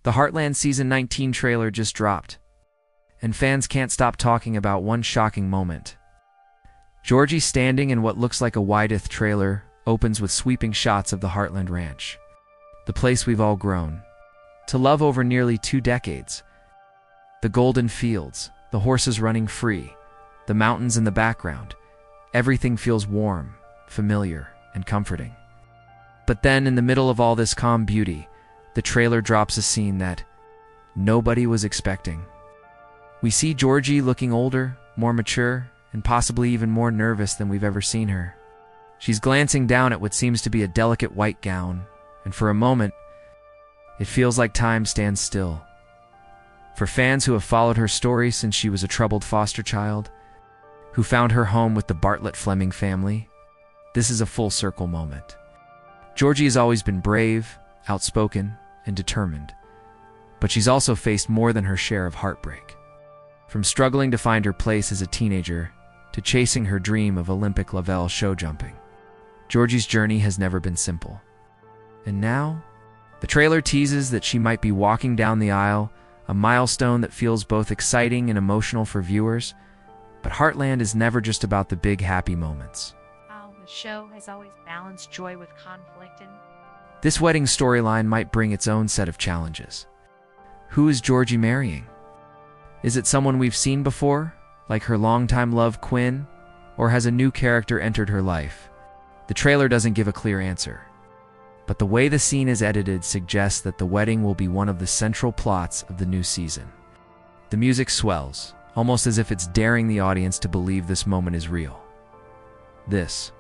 The Heartland Season 19 trailer just dropped, and fans can't stop talking about one shocking moment. Georgie, standing in what looks like a wide-earth trailer, opens with sweeping shots of the Heartland Ranch, the place we've all grown to love over nearly 2 decades. The golden fields, the horses running free, the mountains in the background, everything feels warm, familiar, and comforting. But then, in the middle of all this calm beauty, the trailer drops a scene that nobody was expecting. We see Georgie looking older, more mature, and possibly even more nervous than we've ever seen her. She's glancing down at what seems to be a delicate white gown, and for a moment, it feels like time stands still. For fans who have followed her story since she was a troubled foster child, who found her home with the Bartlett-Fleming family, this is a full circle moment. Georgie has always been brave, outspoken, and determined, but she's also faced more than her share of heartbreak. From struggling to find her place as a teenager to chasing her dream of Olympic level show jumping, Georgie's journey has never been simple. And now, the trailer teases that she might be walking down the aisle, a milestone that feels both exciting and emotional for viewers. But Heartland is never just about the big happy moments. The show has always balanced joy with conflict, and This wedding storyline might bring its own set of challenges. Who is Georgie marrying? Is it someone we've seen before, like her longtime love Quinn, or has a new character entered her life? The trailer doesn't give a clear answer, but the way the scene is edited suggests that the wedding will be one of the central plots of the new season. The music swells, almost as if it's daring the audience to believe this moment is real. This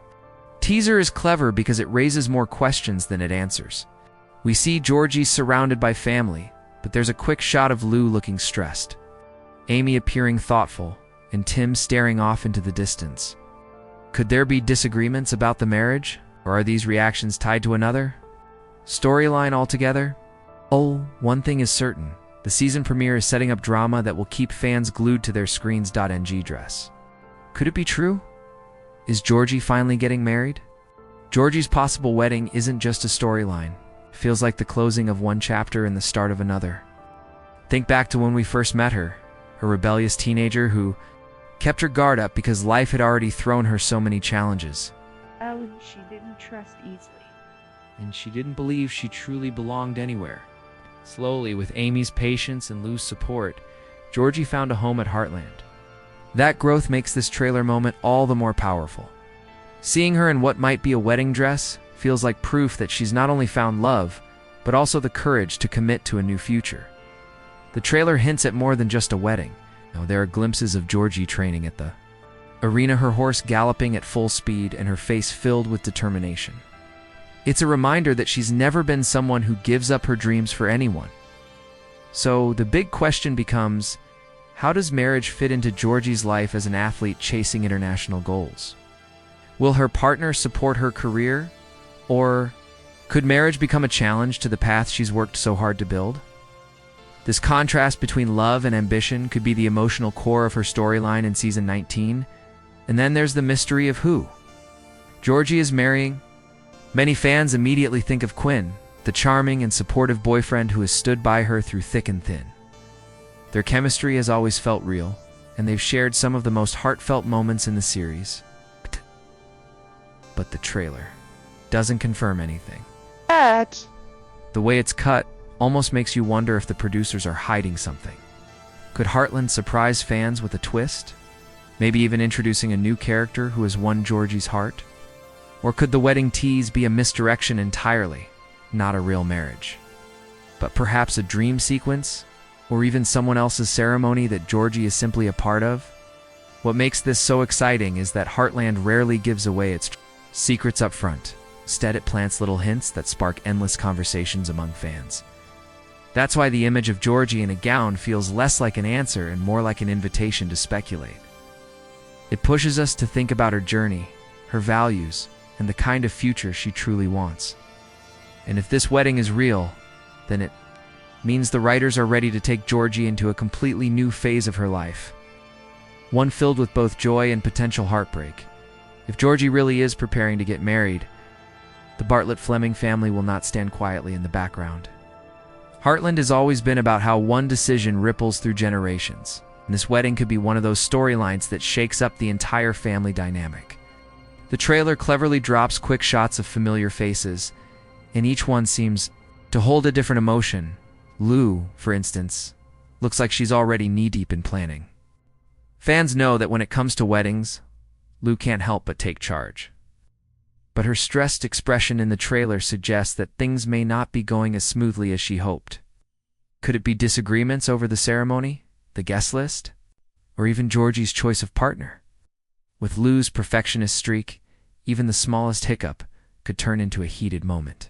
teaser is clever because it raises more questions than it answers. We see Georgie surrounded by family, but there's a quick shot of Lou looking stressed, Amy appearing thoughtful, and Tim staring off into the distance. Could there be disagreements about the marriage, or are these reactions tied to another storyline altogether? Oh, one thing is certain. The season premiere is setting up drama that will keep fans glued to their screens. NG dress. Could it be true? Is Georgie finally getting married? Georgie's possible wedding isn't just a storyline. It feels like the closing of one chapter and the start of another. Think back to when we first met her, a rebellious teenager who kept her guard up because life had already thrown her so many challenges. she didn't trust easily. And she didn't believe she truly belonged anywhere. Slowly, with Amy's patience and Lou's support, Georgie found a home at Heartland. That growth makes this trailer moment all the more powerful. Seeing her in what might be a wedding dress feels like proof that she's not only found love, but also the courage to commit to a new future. The trailer hints at more than just a wedding. Now, there are glimpses of Georgie training at the arena, her horse galloping at full speed and her face filled with determination. It's a reminder that she's never been someone who gives up her dreams for anyone. So the big question becomes, how does marriage fit into Georgie's life as an athlete chasing international goals? Will her partner support her career? Or could marriage become a challenge to the path she's worked so hard to build? This contrast between love and ambition could be the emotional core of her storyline in season 19. And then there's the mystery of who Georgie is marrying. Many fans immediately think of Quinn, the charming and supportive boyfriend who has stood by her through thick and thin. Their chemistry has always felt real, and they've shared some of the most heartfelt moments in the series. But the trailer doesn't confirm anything. The way it's cut almost makes you wonder if the producers are hiding something. Could Heartland surprise fans with a twist? Maybe even introducing a new character who has won Georgie's heart? Or could the wedding tease be a misdirection entirely, not a real marriage, but perhaps a dream sequence, or even someone else's ceremony that Georgie is simply a part of? What makes this so exciting is that Heartland rarely gives away its secrets up front. Instead, it plants little hints that spark endless conversations among fans. That's why the image of Georgie in a gown feels less like an answer and more like an invitation to speculate. It pushes us to think about her journey, her values, and the kind of future she truly wants. And if this wedding is real, then it means the writers are ready to take Georgie into a completely new phase of her life, one filled with both joy and potential heartbreak. If Georgie really is preparing to get married, the Bartlett-Fleming family will not stand quietly in the background. Heartland has always been about how one decision ripples through generations, and this wedding could be one of those storylines that shakes up the entire family dynamic. The trailer cleverly drops quick shots of familiar faces, and each one seems to hold a different emotion. Lou, for instance, looks like she's already knee-deep in planning. Fans know that when it comes to weddings, Lou can't help but take charge. But her stressed expression in the trailer suggests that things may not be going as smoothly as she hoped. Could it be disagreements over the ceremony, the guest list, or even Georgie's choice of partner? With Lou's perfectionist streak, even the smallest hiccup could turn into a heated moment.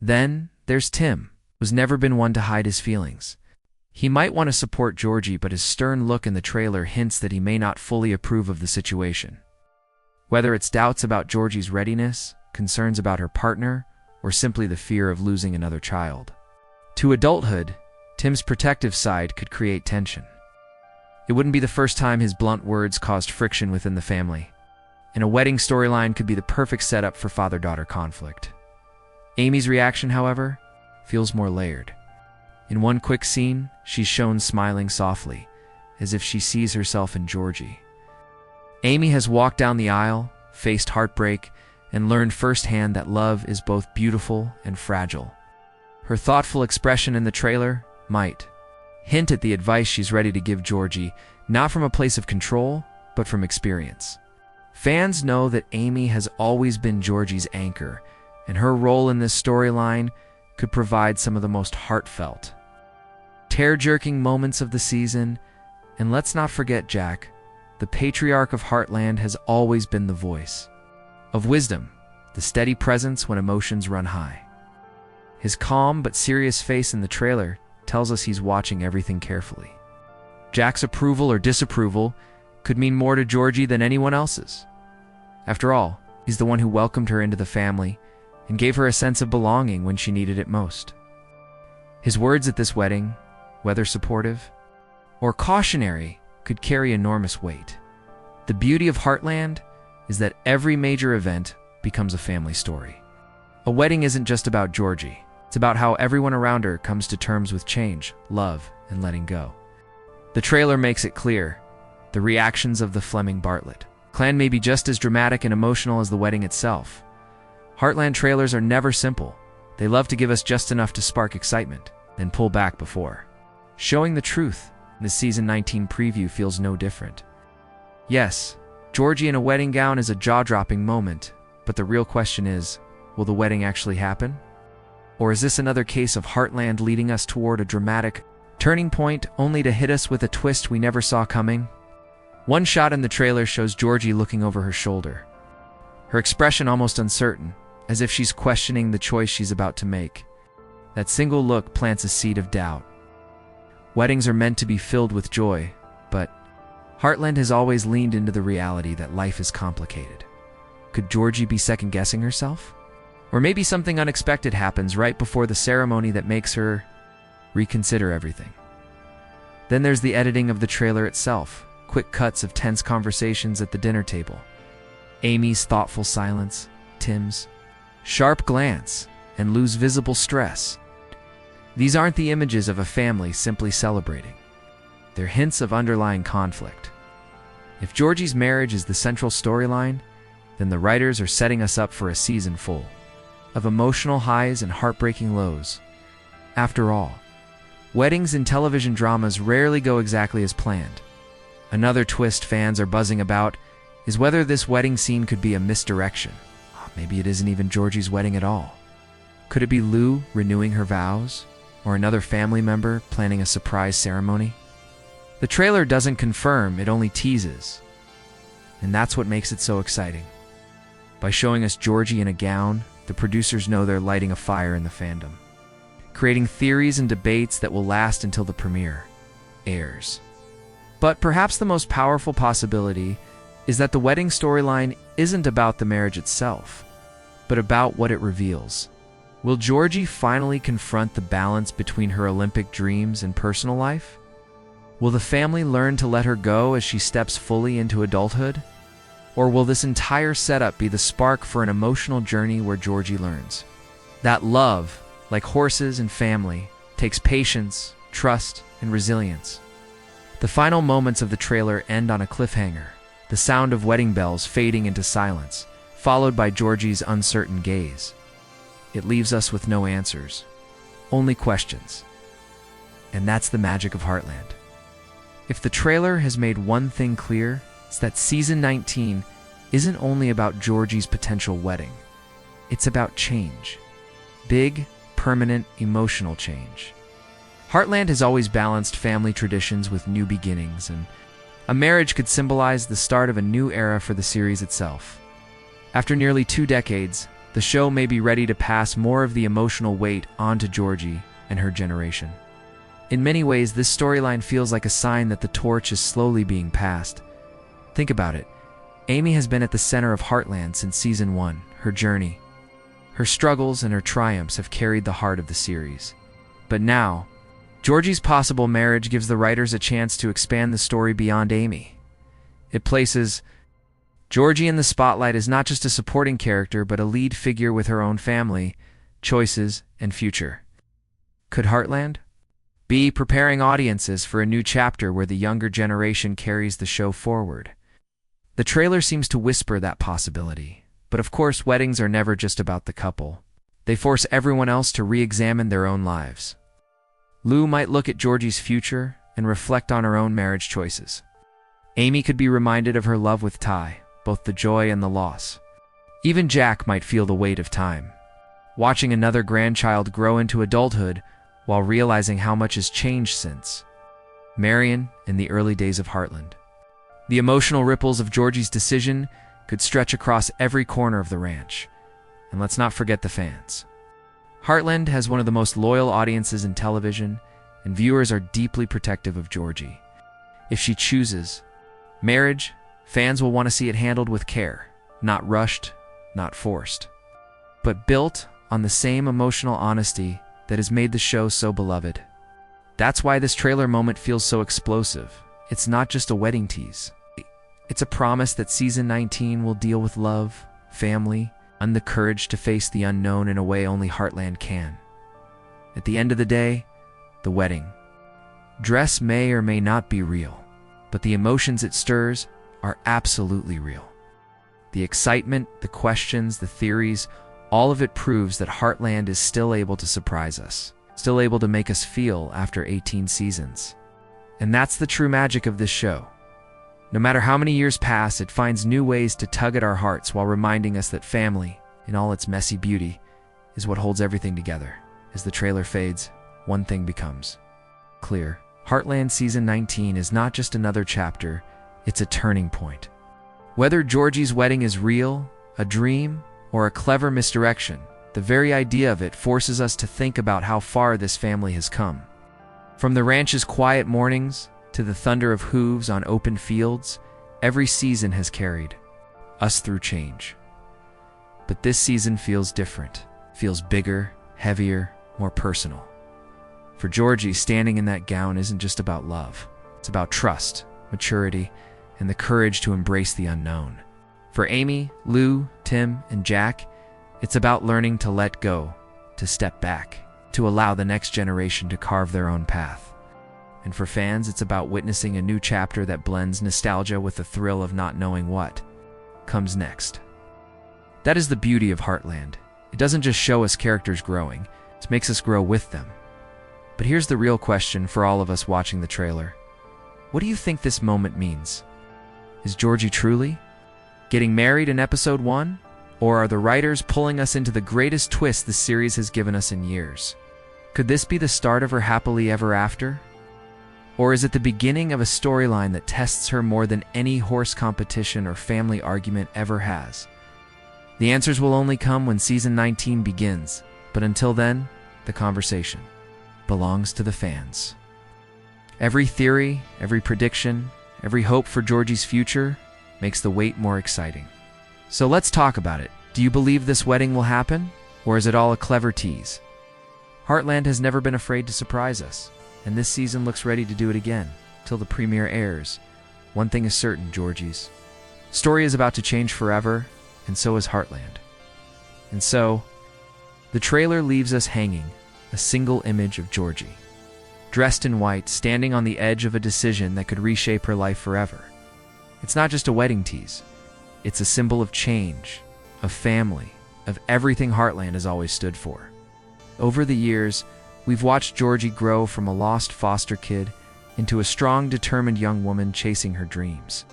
Then there's Tim, who's never been one to hide his feelings. He might want to support Georgie, but his stern look in the trailer hints that he may not fully approve of the situation. Whether it's doubts about Georgie's readiness, concerns about her partner, or simply the fear of losing another child. To adulthood, Tim's protective side could create tension. It wouldn't be the first time his blunt words caused friction within the family, and a wedding storyline could be the perfect setup for father-daughter conflict. Amy's reaction, however, feels more layered. In one quick scene, she's shown smiling softly, as if she sees herself in Georgie. Amy has walked down the aisle, faced heartbreak, and learned firsthand that love is both beautiful and fragile. Her thoughtful expression in the trailer might hint at the advice she's ready to give Georgie, not from a place of control, but from experience. Fans know that Amy has always been Georgie's anchor, and her role in this storyline could provide some of the most heartfelt, tear-jerking moments of the season. And let's not forget Jack. The patriarch of Heartland has always been the voice of wisdom, the steady presence when emotions run high. His calm but serious face in the trailer tells us he's watching everything carefully. Jack's approval or disapproval could mean more to Georgie than anyone else's. After all, he's the one who welcomed her into the family and gave her a sense of belonging when she needed it most. His words at this wedding, whether supportive or cautionary, could carry enormous weight. The beauty of Heartland is that every major event becomes a family story. A wedding isn't just about Georgie. It's about how everyone around her comes to terms with change, love, and letting go. The trailer makes it clear. The reactions of the Fleming Bartlett clan may be just as dramatic and emotional as the wedding itself. Heartland trailers are never simple. They love to give us just enough to spark excitement, then pull back before showing the truth. The Season 19 preview feels no different. Yes, Georgie in a wedding gown is a jaw-dropping moment, but the real question is, will the wedding actually happen? Or is this another case of Heartland leading us toward a dramatic turning point only to hit us with a twist we never saw coming? One shot in the trailer shows Georgie looking over her shoulder, her expression almost uncertain, as if she's questioning the choice she's about to make. That single look plants a seed of doubt. Weddings are meant to be filled with joy, but Heartland has always leaned into the reality that life is complicated. Could Georgie be second-guessing herself? Or maybe something unexpected happens right before the ceremony that makes her reconsider everything. Then there's the editing of the trailer itself, quick cuts of tense conversations at the dinner table. Amy's thoughtful silence, Tim's sharp glance, and Lou's visible stress. These aren't the images of a family simply celebrating. They're hints of underlying conflict. If Georgie's marriage is the central storyline, then the writers are setting us up for a season full of emotional highs and heartbreaking lows. After all, weddings in television dramas rarely go exactly as planned. Another twist fans are buzzing about is whether this wedding scene could be a misdirection. Maybe it isn't even Georgie's wedding at all. Could it be Lou renewing her vows? Or another family member planning a surprise ceremony? The trailer doesn't confirm, it only teases. And that's what makes it so exciting. By showing us Georgie in a gown, the producers know they're lighting a fire in the fandom, creating theories and debates that will last until the premiere airs. But perhaps the most powerful possibility is that the wedding storyline isn't about the marriage itself, but about what it reveals. Will Georgie finally confront the balance between her Olympic dreams and personal life? Will the family learn to let her go as she steps fully into adulthood? Or will this entire setup be the spark for an emotional journey where Georgie learns that love, like horses and family, takes patience, trust, and resilience. The final moments of the trailer end on a cliffhanger, the sound of wedding bells fading into silence, followed by Georgie's uncertain gaze. It leaves us with no answers, only questions. And that's the magic of Heartland. If the trailer has made one thing clear, it's that Season 19 isn't only about Georgie's potential wedding. It's about change. Big, permanent, emotional change. Heartland has always balanced family traditions with new beginnings, and a marriage could symbolize the start of a new era for the series itself. After nearly 2 decades, the show may be ready to pass more of the emotional weight on to Georgie and her generation. In many ways, this storyline feels like a sign that the torch is slowly being passed. Think about it. Amy has been at the center of Heartland since Season 1, her journey. Her struggles and her triumphs have carried the heart of the series. But now, Georgie's possible marriage gives the writers a chance to expand the story beyond Amy. It places Georgie in the spotlight as not just a supporting character, but a lead figure with her own family, choices, and future. Could Heartland be preparing audiences for a new chapter where the younger generation carries the show forward? The trailer seems to whisper that possibility. But of course, weddings are never just about the couple. They force everyone else to re-examine their own lives. Lou might look at Georgie's future and reflect on her own marriage choices. Amy could be reminded of her love with Ty, both the joy and the loss. Even Jack might feel the weight of time, watching another grandchild grow into adulthood while realizing how much has changed since. Marion in the early days of Heartland. The emotional ripples of Georgie's decision could stretch across every corner of the ranch. And let's not forget the fans. Heartland has one of the most loyal audiences in television, and viewers are deeply protective of Georgie. If she chooses marriage, fans will want to see it handled with care, not rushed, not forced, but built on the same emotional honesty that has made the show so beloved. That's why this trailer moment feels so explosive. It's not just a wedding tease. It's a promise that Season 19 will deal with love, family, and the courage to face the unknown in a way only Heartland can. At the end of the day, the wedding dress may or may not be real, but the emotions it stirs are absolutely real. The excitement, the questions, the theories, all of it proves that Heartland is still able to surprise us, still able to make us feel after 18 seasons. And that's the true magic of this show. No matter how many years pass, it finds new ways to tug at our hearts while reminding us that family, in all its messy beauty, is what holds everything together. As the trailer fades, one thing becomes clear. Heartland Season 19 is not just another chapter, it's a turning point. Whether Georgie's wedding is real, a dream, or a clever misdirection, the very idea of it forces us to think about how far this family has come. From the ranch's quiet mornings to the thunder of hooves on open fields, every season has carried us through change. But this season feels different, feels bigger, heavier, more personal. For Georgie, standing in that gown isn't just about love. It's about trust, maturity, and the courage to embrace the unknown. For Amy, Lou, Tim, and Jack, it's about learning to let go, to step back, to allow the next generation to carve their own path. And for fans, it's about witnessing a new chapter that blends nostalgia with the thrill of not knowing what comes next. That is the beauty of Heartland. It doesn't just show us characters growing, it makes us grow with them. But here's the real question for all of us watching the trailer. What do you think this moment means? Is Georgie truly getting married in episode 1? Or are the writers pulling us into the greatest twist the series has given us in years? Could this be the start of her happily ever after? Or is it the beginning of a storyline that tests her more than any horse competition or family argument ever has? The answers will only come when Season 19 begins, but until then, the conversation belongs to the fans. Every theory, every prediction, every hope for Georgie's future makes the wait more exciting. So let's talk about it. Do you believe this wedding will happen? Or is it all a clever tease? Heartland has never been afraid to surprise us, and this season looks ready to do it again. Till the premiere airs, one thing is certain, Georgie's story is about to change forever, and so is Heartland. And so, the trailer leaves us hanging, a single image of Georgie, dressed in white, standing on the edge of a decision that could reshape her life forever. It's not just a wedding tease. It's a symbol of change, of family, of everything Heartland has always stood for. Over the years, we've watched Georgie grow from a lost foster kid into a strong, determined young woman chasing her dreams.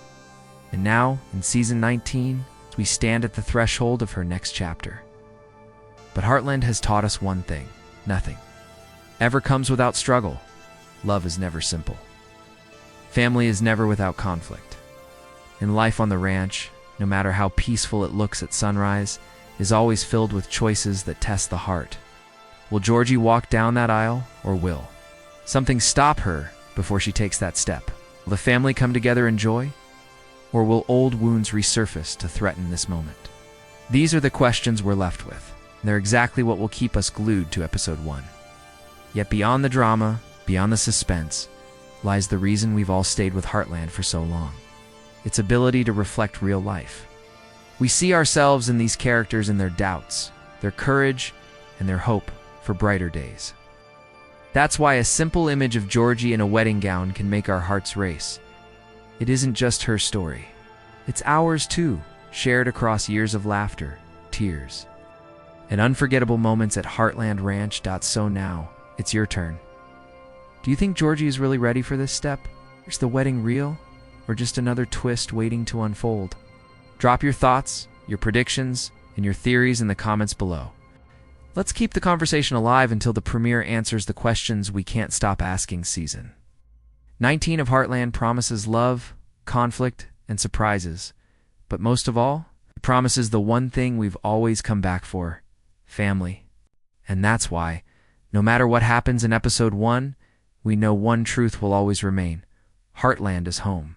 And now, in season 19, we stand at the threshold of her next chapter. But Heartland has taught us one thing: nothing ever comes without struggle. Love is never simple. Family is never without conflict. And life on the ranch, no matter how peaceful it looks at sunrise, is always filled with choices that test the heart. Will Georgie walk down that aisle, or will something stop her before she takes that step? Will the family come together in joy, or will old wounds resurface to threaten this moment? These are the questions we're left with. They're exactly what will keep us glued to episode 1. Yet beyond the drama, beyond the suspense, lies the reason we've all stayed with Heartland for so long: its ability to reflect real life. We see ourselves in these characters in their doubts, their courage, and their hope for brighter days. That's why a simple image of Georgie in a wedding gown can make our hearts race. It isn't just her story. It's ours too, shared across years of laughter, tears, and unforgettable moments at Heartland Ranch. So now, it's your turn. Do you think Georgie is really ready for this step? Is the wedding real, or just another twist waiting to unfold? Drop your thoughts, your predictions, and your theories in the comments below. Let's keep the conversation alive until the premiere answers the questions we can't stop asking. Season 19 of Heartland promises love, conflict, and surprises. But most of all, it promises the one thing we've always come back for: family. And that's why, no matter what happens in episode 1, we know one truth will always remain: Heartland is home.